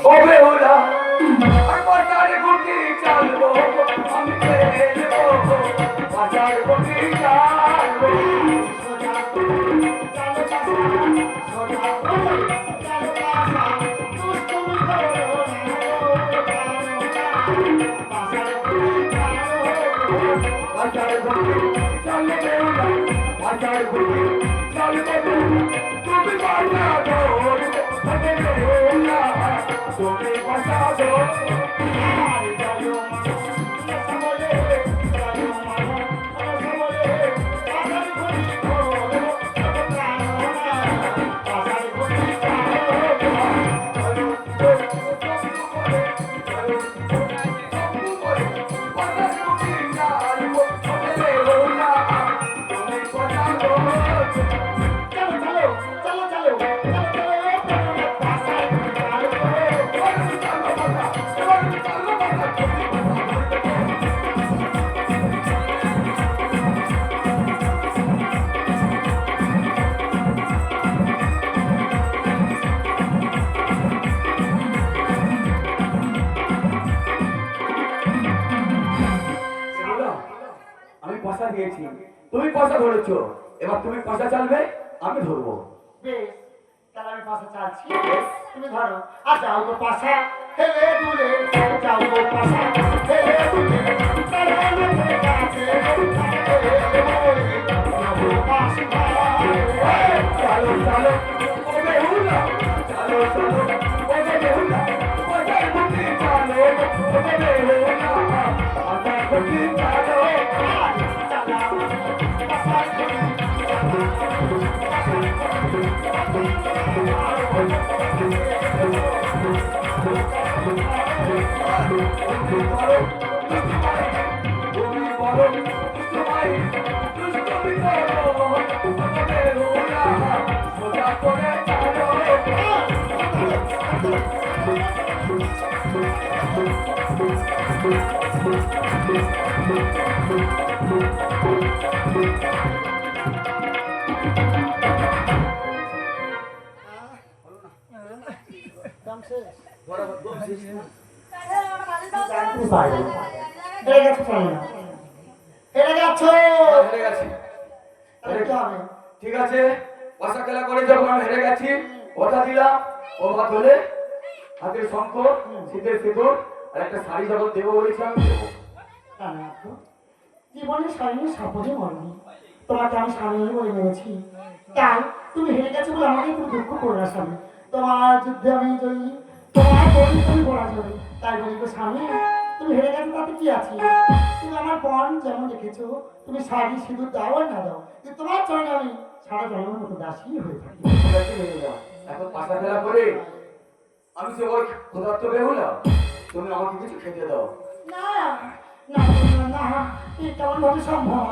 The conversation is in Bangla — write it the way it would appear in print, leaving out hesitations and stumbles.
ও বেহুলা আর বাজার গুটি চালবো আমি খেলবো বাজার গুটি চালবো বাজার গুটি চালবো বেহুলা বাজার গুটি চালবো তুমি বাজা ধরবে বেহুলা তুমি বাজা ধরবে আমি পয়সা দিয়েছি তুমি পয়সা ধরেছো এবার তুমি পয়সা চালবে আমি ধরবো বেশ তাহলে আমি পাশা চালছি তুমি ধরো আর যাও তো পাশা হেলে দুলে যাও তো পাশা হেলে দুলে চালো চালো ও বেহুলা চালো চালো ও বেহুলা বাজার গুটি চালো ও বেহুলা বাজার গুটি চালো ঠিক আছে পাশা খেলা করে যখন আমি হেরে গেছি কথা দিলাম ও ভাত হলে হাতের শঙ্খ শীতের সিঁদুর আর একটা শাড়ি যখন দেবো বলেছিলাম জীবনে স্বামী সাপোর্টে মরনি তোমাকে আমি স্বামী বলে মেরেছি তাই তুমি হেরে গেছো বলে আমাকে তুমি দুঃখ করো না স্বামী তোমার যুদ্ধে আমি জয়ী তোমার বলি তুমি বলা জয়ী তাই বলি তো স্বামী তুমি হেরে গেছো তাতে কি আছে তুমি আমার পণ যেমন রেখেছো তুমি শাড়ি সিঁদুর দাও আর না দাও কিন্তু তোমার চরণে আমি সারা জন্মের মতো দাসী হয়ে থাকি এখন পাশা খেলা করে আমি সে ওর ক্ষুধার্ত বেহুলা তুমি আমাকে কিছু খেতে দাও না না না না এটা আমার মতে সম্ভব